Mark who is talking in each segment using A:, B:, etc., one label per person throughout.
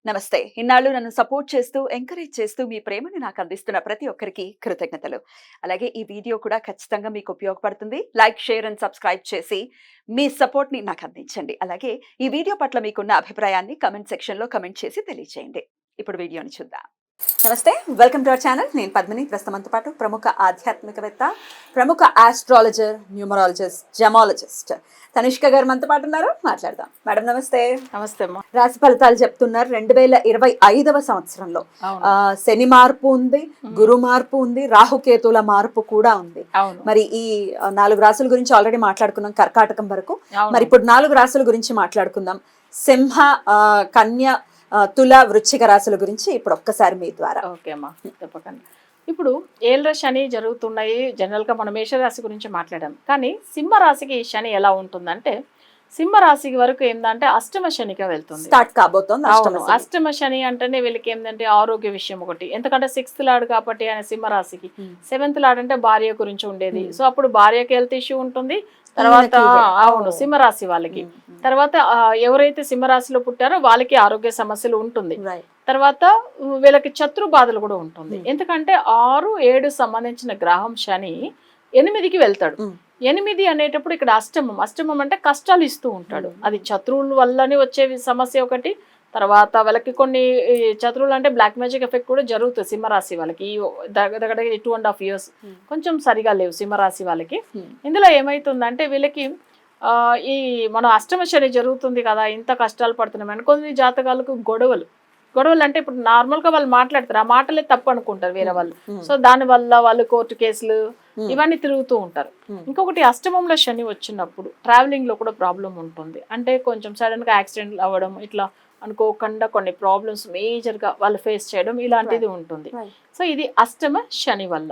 A: నమస్తే. ఇన్నాళ్ళు నన్ను సపోర్ట్ చేస్తూ, ఎంకరేజ్ చేస్తూ మీ ప్రేమని నాకు అందిస్తున్న ప్రతి ఒక్కరికి కృతజ్ఞతలు. అలాగే ఈ వీడియో కూడా ఖచ్చితంగా మీకు ఉపయోగపడుతుంది. లైక్, షేర్ అండ్ సబ్స్క్రైబ్ చేసి మీ సపోర్ట్‌ని నాకు అందించండి. అలాగే ఈ వీడియో పట్ల మీకున్న అభిప్రాయాన్ని కామెంట్ సెక్షన్‌లో కామెంట్ చేసి తెలియజేయండి. ఇప్పుడు వీడియోని చూద్దాం. నమస్తే, వెల్కమ్ టు అవర్ ఛానల్. నేను పద్మిని. ప్రస్తుతంతో పాటు ప్రముఖ ఆధ్యాత్మికవేత్త, ప్రముఖ ఆస్ట్రాలజర్, న్యూమరాలజిస్ట్, జెమాలజిస్ట్ తనిష్క గారు మనతో పాటు ఉన్నారు. మాట్లాడదాం. మేడం నమస్తే.
B: నమస్తే అమ్మా.
A: రాశి ఫలితాలు చెప్తున్నారు. 2025వ సంవత్సరంలో శని మార్పు ఉంది, గురు మార్పు ఉంది, రాహుకేతుల మార్పు కూడా ఉంది. మరి ఈ 4 రాశుల గురించి ఆల్రెడీ మాట్లాడుకున్నాం, కర్కాటకం వరకు. మరి ఇప్పుడు 4 రాశుల గురించి మాట్లాడుకుందాం. సింహ, కన్య, తుల, వృశ్చిక రాశుల గురించి ఇప్పుడు ఒక్కసారి మీ ద్వారా.
B: ఓకే అమ్మా, తప్పకుండా. ఇప్పుడు ఏళ్ళ శని జరుగుతున్నాయి. జనరల్గా మనం మేషరాశి గురించి మాట్లాడాం, కానీ సింహరాశికి శని ఎలా ఉంటుందంటే, సింహరాశికి వరకు ఏంటంటే అష్టమ శనిగా వెళ్తుంది,
A: స్టార్ట్ కాబోతోంది.
B: అష్టమ శని అంటేనే వీళ్ళకి ఏంటంటే ఆరోగ్య విషయం ఒకటి. ఎందుకంటే 6th లార్డ్ కాబట్టి ఆయన సింహరాశికి, 7th లార్డ్ అంటే భార్య గురించి ఉండేది. సో అప్పుడు భార్యకి హెల్త్ ఇష్యూ ఉంటుంది. తర్వాత అవును, సింహరాశి వాళ్ళకి తర్వాత ఎవరైతే సింహరాశిలో పుట్టారో వాళ్ళకి ఆరోగ్య సమస్యలు ఉంటుంది. తర్వాత వీళ్ళకి శత్రు బాధలు కూడా ఉంటుంది. ఎందుకంటే 6, 7 సంబంధించిన గ్రహం శని 8కి వెళ్తాడు. 8 అనేటప్పుడు ఇక్కడ అష్టమం అంటే కష్టాలు ఇస్తూ ఉంటాడు. అది శత్రువుల వల్లనే వచ్చే సమస్య ఒకటి. తర్వాత వాళ్ళకి కొన్ని శత్రువులు అంటే బ్లాక్ మ్యాజిక్ ఎఫెక్ట్ కూడా జరుగుతుంది సింహరాశి వాళ్ళకి. దగ్గర 2.5 years కొంచెం సరిగా లేవు సింహరాశి వాళ్ళకి. ఇందులో ఏమైతుందంటే వీళ్ళకి ఈ మన అష్టమ శని జరుగుతుంది కదా, ఇంత కష్టాలు పడుతున్నామని కొన్ని జాతకాలకు గొడవలు అంటే ఇప్పుడు నార్మల్గా వాళ్ళు మాట్లాడతారు, ఆ మాటలే తప్పు అనుకుంటారు వేరే వాళ్ళు. సో దాని వల్ల వాళ్ళు కోర్టు కేసులు ఇవన్నీ తిరుగుతూ ఉంటారు. ఇంకొకటి అష్టమంలో శని వచ్చినప్పుడు ట్రావెలింగ్ లో కూడా ప్రాబ్లం ఉంటుంది. అంటే కొంచెం సడన్ గా యాక్సిడెంట్ అవ్వడం, ఇట్లా అనుకోకుండా కొన్ని ప్రాబ్లమ్స్ మేజర్ గా వాళ్ళు ఫేస్ చేయడం ఇలాంటిది ఉంటుంది. సో ఇది అష్టమ శని వల్ల.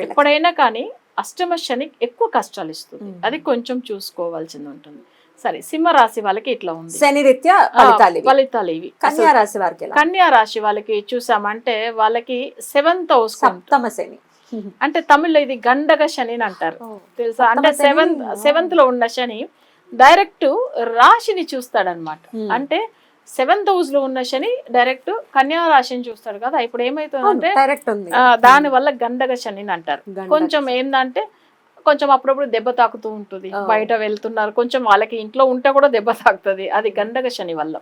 B: ఎప్పుడైనా కానీ అష్టమ శని ఎక్కువ కష్టాలు ఇస్తుంది, అది కొంచెం చూసుకోవాల్సింది ఉంటుంది. సరే, సింహరాశి వాళ్ళకి ఇట్లా ఉంది
A: శని రీత్యా
B: ఫలితాలు ఇవి. కన్యా రాశి వాళ్ళకి చూసామంటే వాళ్ళకి 7th house,
A: సప్తమ శని
B: అంటే తమిళ్లో ఇది గండక శని అంటారు, తెలుసా? అంటే 7th లో ఉన్న శని డైరెక్ట్ రాశిని చూస్తాడనమాట. అంటే 7th house లో ఉన్న శని డైరెక్ట్ కన్యా రాశిని చూస్తాడు కదా. ఇప్పుడు ఏమైతుందంటే దాని వల్ల గండక శని అంటారు. కొంచెం ఏంటంటే కొంచెం అప్పుడప్పుడు దెబ్బ తాకుతూ ఉంటుంది. బయట వెళ్తున్నారు, కొంచెం వాళ్ళకి ఇంట్లో ఉంటే కూడా దెబ్బ తాకుతుంది, అది గండక శని వల్ల.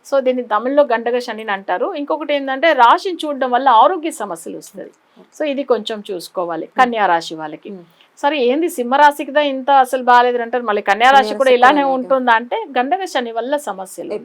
B: సో దీన్ని తమిళ్లో గండక శని అంటారు. ఇంకొకటి ఏంటంటే రాశిని చూడడం వల్ల ఆరోగ్య సమస్యలు వస్తుంది. సో ఇది కొంచెం చూసుకోవాలి కన్యా రాశి వాళ్ళకి. సరే, ఏంది సింహరాశికిదా ఇంత అసలు బాగాలేదు అంటారు, మళ్ళీ కన్యా రాశి కూడా ఇలానే ఉంటుందా అంటే గండక శని వల్ల సమస్యలు.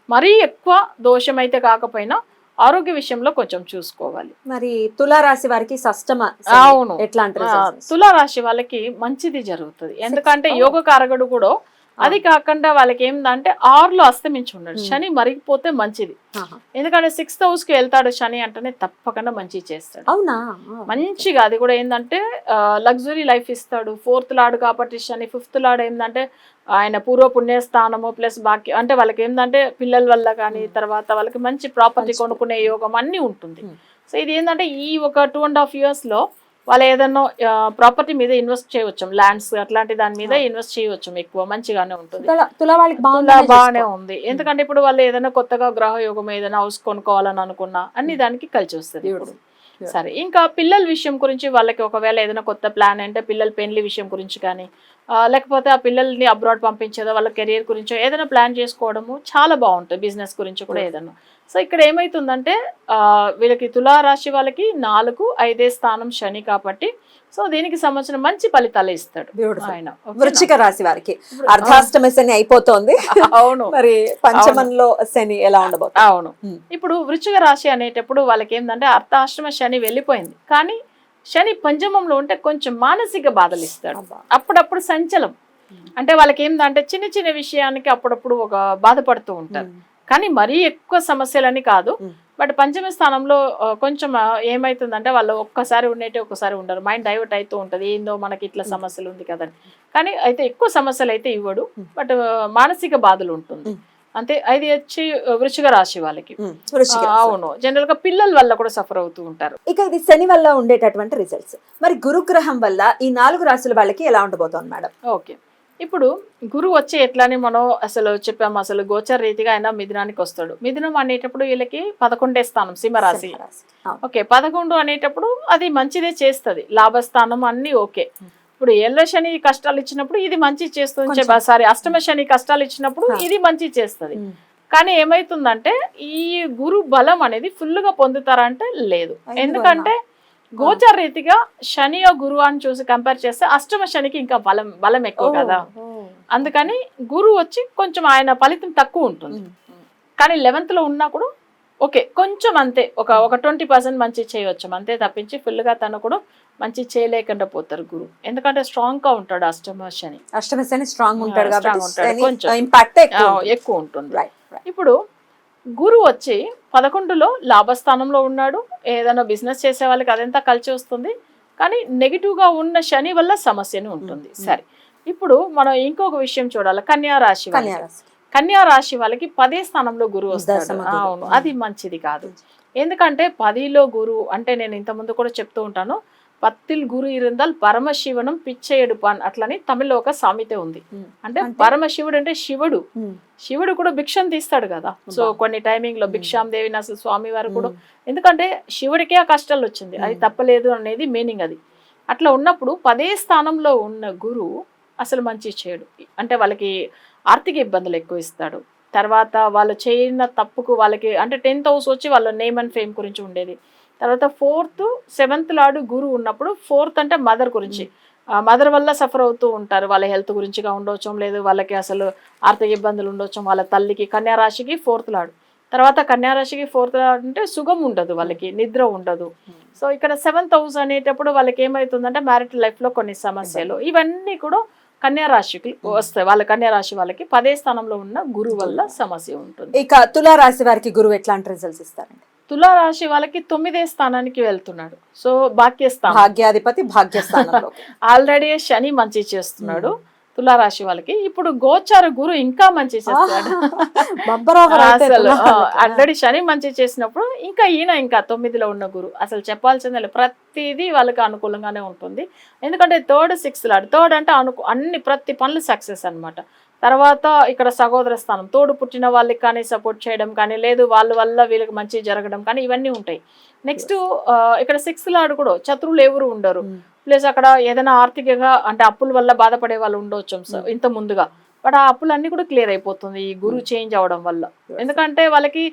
B: మరీ ఎక్కువ దోషం అయితే కాకపోయినా ఆరోగ్య విషయంలో కొంచెం చూసుకోవాలి.
A: మరి తులారాశి వారికి షష్టమ,
B: అవును, ఎట్లా అంటే తులారాశి వాళ్ళకి మంచిది జరుగుతుంది. ఎందుకంటే యోగ కారకుడు కూడా, అది కాకుండా వాళ్ళకి ఏంటంటే 6లో అస్తమించి ఉన్నాడు శని, మరిగిపోతే మంచిది. ఎందుకంటే 6th house కి వెళ్తాడు శని అంటేనే తప్పకుండా మంచి చేస్తాడు.
A: అవునా,
B: మంచిగా. అది కూడా ఏంటంటే లగ్జరీ లైఫ్ ఇస్తాడు. 4th లార్డ్ కాబట్టి శని. 5th లార్డ్ ఏంటంటే ఆయన పూర్వ పుణ్యస్థానము ప్లస్ బాకీ, అంటే వాళ్ళకి ఏంటంటే పిల్లల వల్ల కానీ తర్వాత వాళ్ళకి మంచి ప్రాపర్టీ కొనుక్కునే యోగం అన్నీ ఉంటుంది. సో ఇది ఏంటంటే ఈ ఒక 2.5 years లో వాళ్ళు ఏదన్నా ప్రాపర్టీ మీద ఇన్వెస్ట్ చేయవచ్చు, ల్యాండ్స్ అట్లాంటి దాని మీద ఇన్వెస్ట్ చేయవచ్చు, ఎక్కువ మంచిగానే ఉంటుంది. బాగానే ఉంది. ఎందుకంటే ఇప్పుడు వాళ్ళు ఏదైనా కొత్తగా గ్రహ యోగం ఏదైనా హౌస్ కొనుక్కోవాలని అనుకున్నా అన్ని దానికి కలిసి వస్తుంది ఇప్పుడు. సరే, ఇంకా పిల్లల విషయం గురించి వాళ్ళకి ఒకవేళ ఏదైనా కొత్త ప్లాన్ అంటే పిల్లల పెళ్లి విషయం గురించి కానీ, లేకపోతే ఆ పిల్లల్ని అబ్రాడ్ పంపించేదో వాళ్ళ కెరీర్ గురించో ఏదైనా ప్లాన్ చేసుకోవడము చాలా బాగుంటుంది. బిజినెస్ గురించి కూడా ఏదైనా. సో ఇక్కడ ఏమైతుందంటే వీళ్ళకి తులారాశి వాళ్ళకి 4, 5 స్థానం శని కాబట్టి, సో దీనికి సంబంధించిన మంచి ఫలితాలు ఇస్తాడు ఆయన.
A: వృశ్చిక రాశి వారికి అర్ధాష్టమ శని అయిపోతుంది. అవును, మరి పంచమంలో శని ఎలా ఉండబోతుంది?
B: అవును, ఇప్పుడు వృశ్చిక రాశి అనేటప్పుడు వాళ్ళకి ఏంటంటే అర్ధాష్టమ శని వెళ్ళిపోయింది, కానీ శని పంచమంలో ఉంటే కొంచెం మానసిక బాధలు ఇస్తాడు. అప్పుడప్పుడు సంచలం, అంటే వాళ్ళకి ఏంటంటే చిన్న చిన్న విషయానికి అప్పుడప్పుడు ఒక బాధపడుతూ ఉంటారు, కానీ మరీ ఎక్కువ సమస్యలని కాదు. బట్ పంచమ స్థానంలో కొంచెం ఏమైతుందంటే వాళ్ళు ఒక్కసారి ఉండేటి ఒక్కసారి ఉండరు, మైండ్ డైవర్ట్ అవుతూ ఉంటుంది, ఏందో మనకి ఇట్లా సమస్యలు ఉంది కదని. కానీ అయితే ఎక్కువ సమస్యలు అయితే ఇవ్వడు, బట్ మానసిక బాధలు ఉంటుంది అంతే. అది వచ్చి వృశ్చిక రాశి వాళ్ళకి. అవును, జనరల్ గా పిల్లల వల్ల కూడా సఫర్ అవుతూ ఉంటారు.
A: ఇక ఇది శని వల్ల ఉండేటటువంటి రిజల్ట్స్. మరి గురుగ్రహం వల్ల ఈ 4 రాశుల వాళ్ళకి ఎలా ఉండబోతోంది మేడం?
B: ఓకే, ఇప్పుడు గురువు వచ్చి ఎట్లానే మనం అసలు చెప్పాము, అసలు గోచర రీతిగా ఆయన మిథునానికి వస్తాడు. మిథునం అనేటప్పుడు వీళ్ళకి 11 స్థానం సింహరాశి.
A: సింహరాశి. అవును.
B: ఓకే, 11 అనేటప్పుడు అది మంచిదే చేస్తుంది, లాభస్థానం అన్ని ఓకే. ఇప్పుడు ఏళ్ళ శని కష్టాలు ఇచ్చినప్పుడు ఇది మంచి చేస్తుంది, సారీ అష్టమ శని కష్టాలు ఇచ్చినప్పుడు ఇది మంచి చేస్తుంది. కానీ ఏమైతుందంటే ఈ గురు బలం అనేది ఫుల్గా పొందుతారంటే లేదు. ఎందుకంటే గోచర రీతిగా శని గురువు అని చూసి కంపేర్ చేస్తే అష్టమ శనికి ఇంకా బలం ఎక్కువ కదా. అందుకని గురువు వచ్చి కొంచెం ఆయన ఫలితం తక్కువ ఉంటుంది. కానీ 11th లో ఉన్నా కూడా ఓకే కొంచెం అంతే, ఒక 20% మంచి చేయవచ్చు అంతే తప్పించి ఫుల్గా తను కూడా మంచి చేయలేకుండా పోతారు గురువు. ఎందుకంటే స్ట్రాంగ్ గా ఉంటాడు అష్టమ శని
A: స్ట్రాంగ్ ఉంటాడు
B: కాబట్టి కొంచెం
A: ఇంపాక్ట్
B: ఎక్కువ ఉంటుంది. ఇప్పుడు గురువు వచ్చి 11లో లాభస్థానంలో ఉన్నాడు. ఏదైనా బిజినెస్ చేసే వాళ్ళకి అదంతా కలిసి వస్తుంది. కానీ నెగిటివ్ గా ఉన్న శని వల్ల సమస్యను ఉంటుంది. సరే, ఇప్పుడు మనం ఇంకొక విషయం చూడాలి. కన్యా రాశి వాళ్ళకి 10వ స్థానంలో గురువు వస్తాడు. అవును, అది మంచిది కాదు. ఎందుకంటే 10లో గురువు అంటే నేను ఇంత ముందు కూడా చెప్తూ ఉంటాను, 10ல் గురు இருந்தால் పరమశివనం పిచ్చ ఎడుపాన్ అట్లని తమిళ్లో ఒక సామెత ఉంది. అంటే పరమశివుడు అంటే శివుడు కూడా భిక్షం తీస్తాడు కదా. సో కొన్ని టైమింగ్ లో భిక్షాం దేవి అసలు స్వామి వారు కూడా, ఎందుకంటే శివుడికే ఆ కష్టాలు వచ్చింది, అది తప్పలేదు అనేది మీనింగ్ అది. అట్లా ఉన్నప్పుడు 10వ స్థానంలో ఉన్న గురువు అసలు మంచి చేయడు. అంటే వాళ్ళకి ఆర్థిక ఇబ్బందులు ఎక్కువ ఇస్తాడు. తర్వాత వాళ్ళు చేయన తప్పుకు వాళ్ళకి అంటే 10th హౌస్ వచ్చి వాళ్ళ నేమ్ అండ్ ఫేమ్ గురించి ఉండేది. తర్వాత 4th 7th లాడు గురువు ఉన్నప్పుడు 4th అంటే మదర్ గురించి, మదర్ వల్ల సఫర్ అవుతూ ఉంటారు. వాళ్ళ హెల్త్ గురించిగా ఉండొచ్చు, లేదు వాళ్ళకి అసలు ఆర్థిక ఇబ్బందులు ఉండొచ్చు. వాళ్ళ తల్లికి కన్యా రాశికి 4th లాడు, తర్వాత కన్యా రాశికి 4th లాడు అంటే సుఖం ఉండదు, వాళ్ళకి నిద్ర ఉండదు. సో ఇక్కడ 7th హౌస్ అనేటప్పుడు వాళ్ళకి ఏమవుతుందంటే మ్యారిటల్ లైఫ్ లో కొన్ని సమస్యలు ఇవన్నీ కూడా కన్యా రాశికి వస్తాయి. వాళ్ళ కన్యా రాశి వాళ్ళకి 10వ స్థానంలో ఉన్న గురువు వల్ల సమస్య ఉంటుంది.
A: ఇక తులారాశి వారికి గురువు ఎట్లాంటి రిజల్ట్స్ ఇస్తారండి?
B: తులారాశి వాళ్ళకి 9వ స్థానానికి వెళ్తున్నాడు. సో
A: భాగ్యాధిపతి భాగ్యస్థానంలో
B: ఆల్రెడీ శని మంచి చేస్తున్నాడు తులారాశి వాళ్ళకి. ఇప్పుడు గోచార గురు ఇంకా మంచి చేస్తాడు. అసలు ఆల్రెడీ శని మంచి చేసినప్పుడు ఇంకా ఈయన ఇంకా 9లో ఉన్న గురు అసలు చెప్పాల్సిందే, ప్రతిదీ వాళ్ళకి అనుకూలంగానే ఉంటుంది. ఎందుకంటే 3rd 6th లాడు, 3rd అంటే అన్ని ప్రతి పనులు సక్సెస్ అన్నమాట. తర్వాత ఇక్కడ సహోదర స్థానం, తోడు పుట్టిన వాళ్ళకి కానీ సపోర్ట్ చేయడం కానీ, లేదు వాళ్ళ వల్ల వీళ్ళకి మంచి జరగడం కానీ ఇవన్నీ ఉంటాయి. నెక్స్ట్ ఇక్కడ 6th లాడు కూడా శత్రువులు ఎవరు ఉండరు. ప్లస్ అక్కడ ఏదైనా ఆర్థికంగా అంటే అప్పుల వల్ల బాధపడే వాళ్ళు ఉండవచ్చు ఇంత ముందుగా, బట్ ఆ అప్పులన్నీ కూడా క్లియర్ అయిపోతుంది ఈ గురువు చేంజ్ అవడం వల్ల. ఎందుకంటే వాళ్ళకి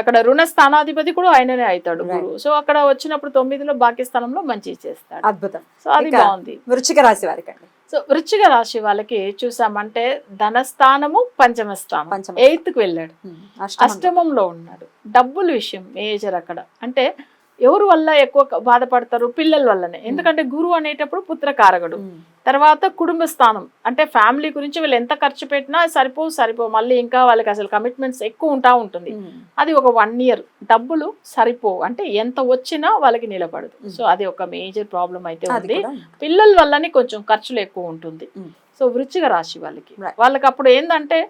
B: అక్కడ రుణ స్థానాధిపతి కూడా ఆయననే అవుతాడు గురువు. సో అక్కడ వచ్చినప్పుడు 9లో భాగ్యస్థానంలో మంచి చేస్తాడు.
A: అద్భుతం.
B: సో అది బాగుంది.
A: వృశ్చిక రాశి వారికి అండి.
B: సో వృశ్చిక రాశి వాళ్ళకి చూసామంటే ధనస్థానము 5వ స్థానం 8th కు వెళ్ళాడు, అష్టమంలో ఉన్నాడు. డబ్బుల విషయం మేజర్ అక్కడ. అంటే ఎవరు వల్ల ఎక్కువ బాధపడతారు? పిల్లల వల్లనే. ఎందుకంటే గురువు అనేటప్పుడు పుత్రకారకుడు. తర్వాత కుటుంబ స్థానం అంటే ఫ్యామిలీ గురించి వీళ్ళు ఎంత ఖర్చు పెట్టినా సరిపో మళ్ళీ ఇంకా వాళ్ళకి అసలు కమిట్మెంట్స్ ఎక్కువ ఉంటుంది. అది ఒక 1 year డబ్బులు సరిపోవు, అంటే ఎంత వచ్చినా వాళ్ళకి నిలబడదు. సో అది ఒక మేజర్ ప్రాబ్లం అయితే ఉంది. పిల్లల వల్లనే కొంచెం ఖర్చులు ఎక్కువ ఉంటుంది. సో వృశ్చిక రాశి వాళ్ళకి అప్పుడు ఏంటంటే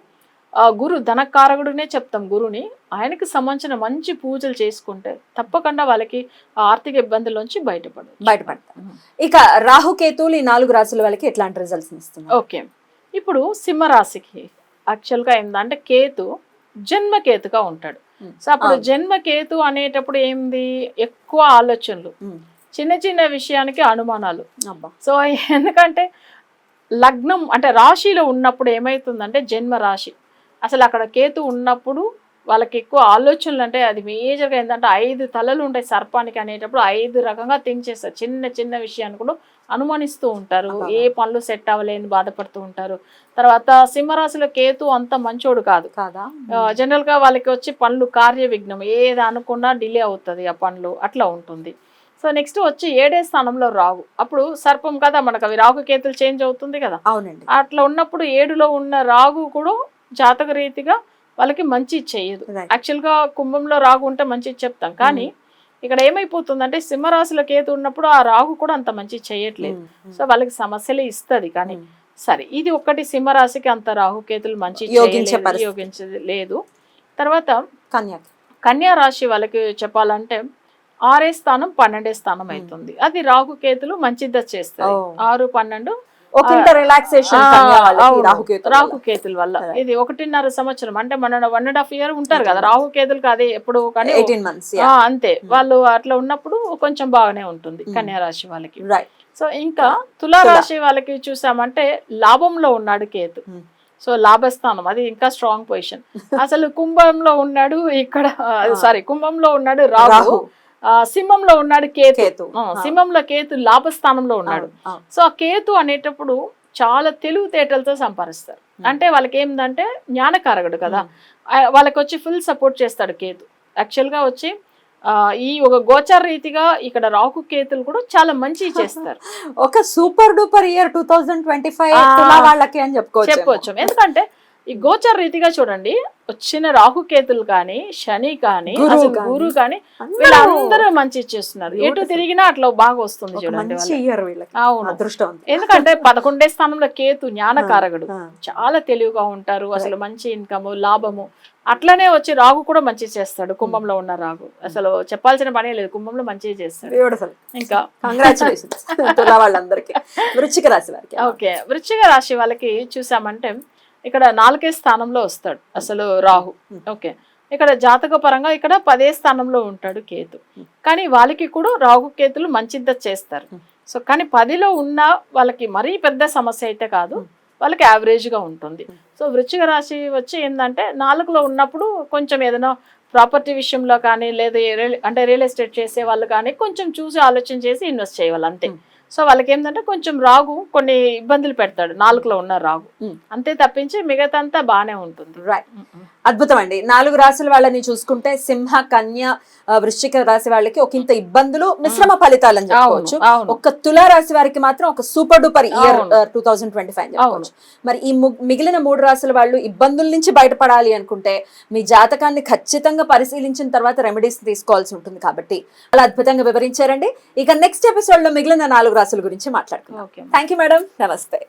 B: గురు ధనకారకుడునే చెప్తాం గురుని, ఆయనకి సంబంధించిన మంచి పూజలు చేసుకుంటే తప్పకుండా వాళ్ళకి ఆర్థిక ఇబ్బందుల్లోంచి బయటపడతారు.
A: ఇక రాహుకేతువులు ఈ 4 రాశుల వాళ్ళకి ఎట్లాంటి రిజల్ట్స్ ఇస్తున్నారు?
B: ఓకే, ఇప్పుడు సింహరాశికి యాక్చువల్గా ఏంటంటే కేతు జన్మకేతుగా ఉంటాడు. సో అప్పుడు జన్మకేతు అనేటప్పుడు ఏంది, ఎక్కువ ఆలోచనలు, చిన్న చిన్న విషయానికి అనుమానాలు. సో ఎందుకంటే లగ్నం అంటే రాశిలో ఉన్నప్పుడు ఏమైతుందంటే జన్మ రాశి అసలు అక్కడ కేతు ఉన్నప్పుడు వాళ్ళకి ఎక్కువ ఆలోచనలు. అంటే అది మేజర్గా ఏంటంటే 5 తలలు ఉంటాయి సర్పానికి అనేటప్పుడు 5 రకంగా థింక్ చేస్తారు. చిన్న చిన్న విషయాన్ని కూడా అనుమానిస్తూ ఉంటారు, ఏ పనులు సెట్ అవ్వలేని బాధపడుతూ ఉంటారు. తర్వాత సింహరాశిలో కేతు అంత మంచోడు కాదు కదా, జనరల్ గా వాళ్ళకి వచ్చి పనులు కార్య విఘ్నం, ఏది అనుకున్నా డిలే అవుతుంది ఆ పనులు, అట్లా ఉంటుంది. సో నెక్స్ట్ వచ్చి 7వ స్థానంలో రాహు. అప్పుడు సర్పం కదా మనకు, అవి రాహు కేతులు చేంజ్ అవుతుంది కదా.
A: అవునండి.
B: అట్లా ఉన్నప్పుడు 7లో ఉన్న రాహు కూడా జాతక రీతిగా వాళ్ళకి మంచి చేయదు. యాక్చువల్గా కుంభంలో రాహు ఉంటే మంచి చెప్తాం, కానీ ఇక్కడ ఏమైపోతుందంటే సింహరాశిలో కేతు ఉన్నప్పుడు ఆ రాహు కూడా అంత మంచి చేయట్లేదు. సో వాళ్ళకి సమస్యలే ఇస్తుంది. కానీ సరే, ఇది ఒకటి సింహరాశికి అంత రాహుకేతులు మంచి యోగించలేదు లేదు. తర్వాత కన్యా రాశి వాళ్ళకి చెప్పాలంటే 6వ స్థానం 12వ స్థానం అవుతుంది. అది రాహుకేతులు మంచిది చేస్తారు. 6, 12
A: ఒకంత రిలాక్సేషన్
B: రాహుకేతుల వల్ల ఇది 1.5 సంవత్సరం అంటే మన 1.5 year ఉంటారు కదా రాహుకేతులకు, అదే ఎప్పుడు కానీ
A: 18 months
B: అంతే. వాళ్ళు అట్లా ఉన్నప్పుడు కొంచెం బాగానే ఉంటుంది కన్యా రాశి వాళ్ళకి.
A: రైట్.
B: సో ఇంకా తులారాశి వాళ్ళకి చూసామంటే లాభంలో ఉన్నాడు కేతు. సో లాభస్థానం అది ఇంకా స్ట్రాంగ్ పొజిషన్. అసలు కుంభంలో ఉన్నాడు ఇక్కడ, సారీ కుంభంలో ఉన్నాడు రాహు, సింహంలో ఉన్నాడు కేతు. సింహంలో కేతు లాభస్థానంలో ఉన్నాడు. సో ఆ కేతు అనేటప్పుడు చాలా తెలివితేటలతో సంపాదిస్తారు. అంటే వాళ్ళకి ఏంటంటే జ్ఞానకారకుడు కదా, వాళ్ళకి వచ్చి ఫుల్ సపోర్ట్ చేస్తాడు కేతు. యాక్చువల్ గా వచ్చి ఈ ఒక గోచార రీతిగా ఇక్కడ రాహు కేతులు కూడా చాలా మంచి చేస్తారు.
A: ఒక సూపర్ డూపర్ ఇయర్ 2025 వాళ్ళకి అని
B: చెప్పుకోవచ్చు. ఎందుకంటే ఈ గోచార రీతిగా చూడండి, వచ్చిన రాహుకేతులు కానీ శని కానీ గురు కానీ వీళ్ళందరూ మంచి చేస్తున్నారు. ఎటు తిరిగినా అట్లా బాగా వస్తుంది చూడండి. అవును, ఎందుకంటే 11వ స్థానంలో కేతు జ్ఞానకారకుడు, చాలా తెలివిగా ఉంటారు, అసలు మంచి ఇన్కమ్ లాభము. అట్లనే వచ్చి రాహు కూడా మంచి చేస్తాడు. కుంభంలో ఉన్న రాహు అసలు చెప్పాల్సిన పనే లేదు, కుంభంలో మంచి చేస్తాడు. ఇంకా
A: వృశ్చిక రాశి వారికి,
B: ఓకే, వృశ్చిక రాశి వాళ్ళకి చూసామంటే ఇక్కడ 4వ స్థానంలో వస్తాడు అసలు రాహు. ఓకే, ఇక్కడ జాతక పరంగా ఇక్కడ 10వ స్థానంలో ఉంటాడు కేతు. కానీ వాళ్ళకి కూడా రాహు కేతులు మంచిద చేస్తారు. సో కానీ 10లో ఉన్న వాళ్ళకి మరీ పెద్ద సమస్య అయితే కాదు, వాళ్ళకి యావరేజ్గా ఉంటుంది. సో వృశ్చిక రాశి వచ్చి ఏంటంటే 4లో ఉన్నప్పుడు కొంచెం ఏదైనా ప్రాపర్టీ విషయంలో కానీ లేదా అంటే రియల్ ఎస్టేట్ చేసే వాళ్ళు కానీ కొంచెం చూసి ఆలోచన చేసి ఇన్వెస్ట్ చేయాలి అంతే. సో వాళ్ళకి ఏంటంటే కొంచెం రాగు కొన్ని ఇబ్బందులు పెడతాడు 4లో ఉన్న రాగు, అంతే తప్పించి మిగతా అంతా బాగానే ఉంటుంది.
A: రైట్, అద్భుతం అండి. 4 రాశుల వాళ్ళని చూసుకుంటే సింహ, కన్య, వృశ్చిక రాశి వాళ్ళకి ఒక ఇంత ఇబ్బందులు, మిశ్రమ ఫలితాలని చెప్పుకోవచ్చు. ఒక తులా రాశి వారికి మాత్రం ఒక సూపర్ డూపర్ ఇయర్ 2025 చెప్పుకోవచ్చు. మరి ఈ మిగిలిన 3 రాశుల వాళ్ళు ఇబ్బందుల నుంచి బయటపడాలి అనుకుంటే మీ జాతకాన్ని ఖచ్చితంగా పరిశీలించిన తర్వాత రెమెడీస్ తీసుకోవాల్సి ఉంటుంది. కాబట్టి అలా అద్భుతంగా వివరించారండి. ఇక నెక్స్ట్ ఎపిసోడ్ లో మిగిలిన 4 రాశుల గురించి మాట్లాడుకుందాం. థ్యాంక్ యూ మేడం, నమస్తే.